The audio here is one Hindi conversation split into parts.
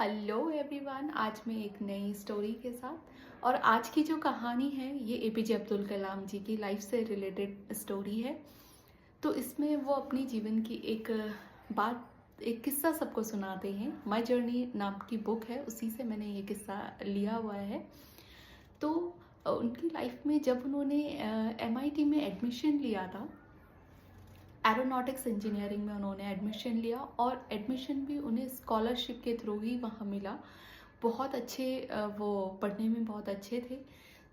हेलो एवरीवन, आज मैं एक नई स्टोरी के साथ। और आज की जो कहानी है ये एपीजे अब्दुल कलाम जी की लाइफ से रिलेटेड स्टोरी है। तो इसमें वो अपनी जीवन की एक किस्सा सबको सुनाते हैं। माय जर्नी नाम की बुक है, उसी से मैंने ये किस्सा लिया हुआ है। तो उनकी लाइफ में जब उन्होंने एमआईटी में एडमिशन लिया था, एरोनॉटिक्स इंजीनियरिंग में उन्होंने एडमिशन लिया और एडमिशन भी उन्हें स्कॉलरशिप के थ्रू ही वहाँ मिला। बहुत अच्छे वो पढ़ने में बहुत अच्छे थे,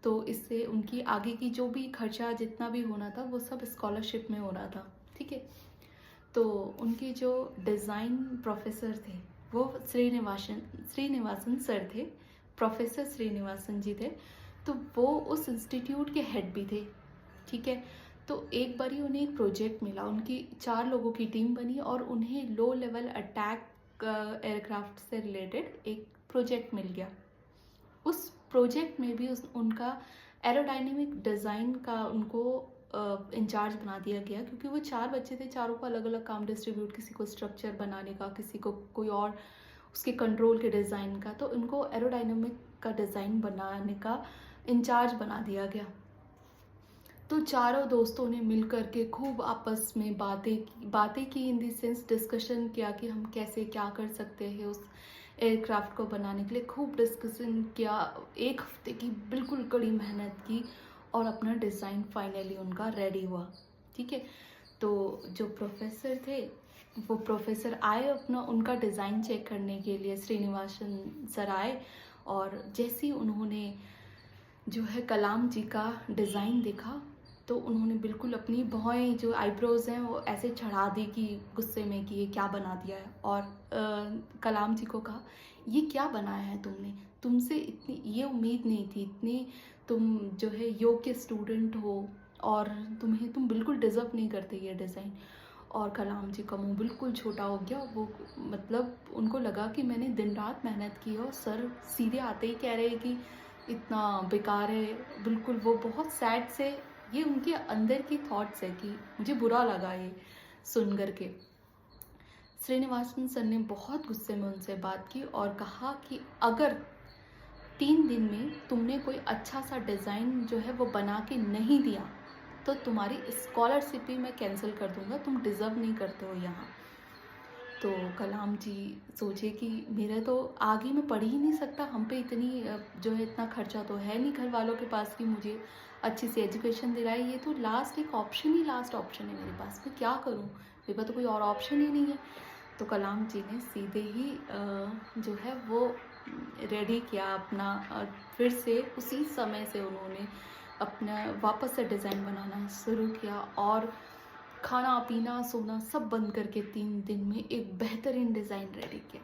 तो इससे उनकी आगे की जो भी खर्चा जितना भी होना था वो सब स्कॉलरशिप में हो रहा था। ठीक है। तो उनके जो डिज़ाइन प्रोफेसर थे वो श्रीनिवासन सर थे। प्रोफेसर श्रीनिवासन जी थे। तो वो उस इंस्टीट्यूट के हेड भी थे। ठीक है। तो एक बारी उन्हें एक प्रोजेक्ट मिला, उनकी 4 लोगों की टीम बनी और उन्हें लो लेवल अटैक एयरक्राफ्ट से रिलेटेड एक प्रोजेक्ट मिल गया। उस प्रोजेक्ट में भी उनका एरोडायनेमिक डिज़ाइन का उनको इंचार्ज बना दिया गया, क्योंकि वो 4 बच्चे थे, चारों को अलग अलग काम डिस्ट्रीब्यूट, किसी को स्ट्रक्चर बनाने का, किसी को कोई और उसके कंट्रोल के डिज़ाइन का। तो उनको एरोडायनेमिक का डिज़ाइन बनाने का इंचार्ज बना दिया गया। तो चारों दोस्तों ने मिल कर के खूब आपस में बातें की इन दी सेंस डिस्कशन किया कि हम कैसे क्या कर सकते हैं उस एयरक्राफ्ट को बनाने के लिए। खूब डिस्कशन किया, 1 हफ्ते की बिल्कुल कड़ी मेहनत की और अपना डिज़ाइन फाइनली उनका रेडी हुआ। ठीक है। तो जो प्रोफेसर थे वो प्रोफेसर आए अपना उनका डिज़ाइन चेक करने के लिए, श्रीनिवासन सर आए। और जैसे ही उन्होंने जो है कलाम जी का डिज़ाइन देखा तो उन्होंने बिल्कुल अपनी भौएं, जो आईब्रोज हैं, वो ऐसे चढ़ा दी कि गुस्से में कि ये क्या बना दिया है। और कलाम जी को कहा, ये क्या बनाया है तुमने, तुमसे इतनी ये उम्मीद नहीं थी, इतनी तुम जो है योग्य स्टूडेंट हो और तुम बिल्कुल डिज़र्व नहीं करते ये डिज़ाइन। और कलाम जी का मुंह बिल्कुल छोटा हो गया। वो मतलब उनको लगा कि मैंने दिन रात मेहनत की और सर सीधे आते ही कह रहे हैं कि इतना बेकार है। बिल्कुल वो बहुत सैड से, ये उनके अंदर की थॉट्स है कि मुझे बुरा लगा ये सुन कर के। श्रीनिवासन सर ने बहुत गुस्से में उनसे बात की और कहा कि अगर 3 दिन में तुमने कोई अच्छा सा डिज़ाइन जो है वो बना के नहीं दिया तो तुम्हारी स्कॉलरशिप भी मैं कैंसिल कर दूंगा, तुम डिज़र्व नहीं करते हो यहाँ। तो कलाम जी सोचे कि मेरे तो आगे मैं पढ़ ही नहीं सकता, हम पे इतनी जो है इतना खर्चा तो है नहीं घर वालों के पास कि मुझे अच्छी सी एजुकेशन दिलाए। ये तो लास्ट ऑप्शन है मेरे पास, मैं क्या करूँ, मेरे पास तो कोई और ऑप्शन ही नहीं है। तो कलाम जी ने सीधे ही जो है वो रेडी किया अपना, फिर से उसी समय से उन्होंने अपना वापस से डिज़ाइन बनाना शुरू किया और खाना पीना सोना सब बंद करके 3 दिन में एक बेहतरीन डिज़ाइन रेडी किया।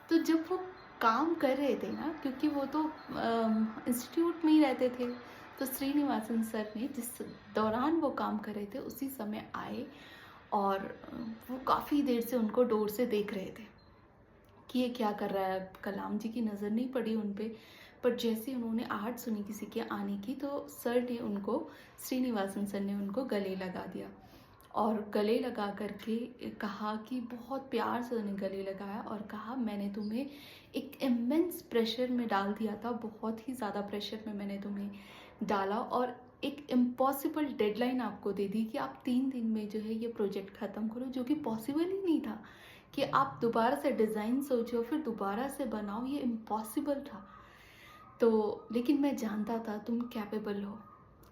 तो जब वो काम कर रहे थे ना, क्योंकि वो तो इंस्टीट्यूट में ही रहते थे, तो श्रीनिवासन सर ने जिस दौरान वो काम कर रहे थे उसी समय आए और वो काफ़ी देर से उनको डोर से देख रहे थे कि ये क्या कर रहा है। कलाम जी की नज़र नहीं पड़ी उन पे, पर जैसे उन्होंने आहट सुनी किसी के आने की तो सर ने उनको, श्रीनिवासन सर ने उनको गले लगा दिया और गले लगा करके कहा कि बहुत प्यार से उन्हें गले लगाया और कहा, मैंने तुम्हें एक इमेंस प्रेशर में डाल दिया था, बहुत ही ज़्यादा प्रेशर में मैंने तुम्हें डाला और एक इम्पॉसिबल डेडलाइन आपको दे दी कि आप 3 दिन में जो है ये प्रोजेक्ट ख़त्म करो, जो कि पॉसिबल ही नहीं था कि आप दोबारा से डिज़ाइन सोचो फिर दोबारा से बनाओ, ये इम्पॉसिबल था। तो लेकिन मैं जानता था तुम कैपेबल हो,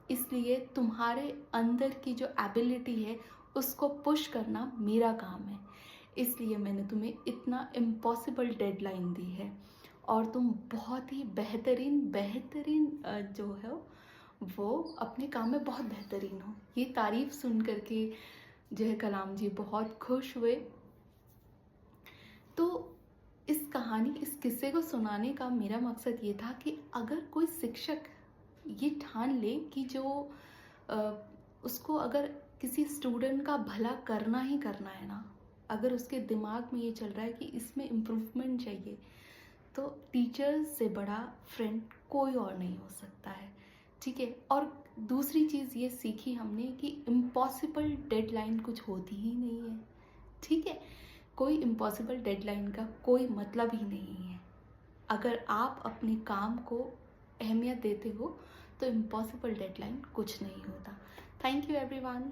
इसलिए तुम्हारे अंदर की जो एबिलिटी है उसको पुश करना मेरा काम है। इसलिए मैंने तुम्हें इतना इम्पॉसिबल डेडलाइन दी है और तुम बहुत ही बेहतरीन जो है वो अपने काम में बहुत बेहतरीन हो। ये तारीफ़ सुन करके जो है कलाम जी बहुत खुश हुए। तो इस किस्से को सुनाने का मेरा मकसद ये था कि अगर कोई शिक्षक ये ठान ले कि जो अ, उसको अगर किसी स्टूडेंट का भला करना ही करना है ना, अगर उसके दिमाग में ये चल रहा है कि इसमें इम्प्रूवमेंट चाहिए, तो टीचर से बड़ा फ्रेंड कोई और नहीं हो सकता है। ठीक है। और दूसरी चीज़ ये सीखी हमने कि इम्पॉसिबल डेडलाइन कुछ होती ही नहीं है। ठीक है। कोई इम्पॉसिबल डेडलाइन का कोई मतलब ही नहीं है। अगर आप अपने काम को अहमियत देते हो तो इम्पॉसिबल डेडलाइन कुछ नहीं होता। Thank you everyone.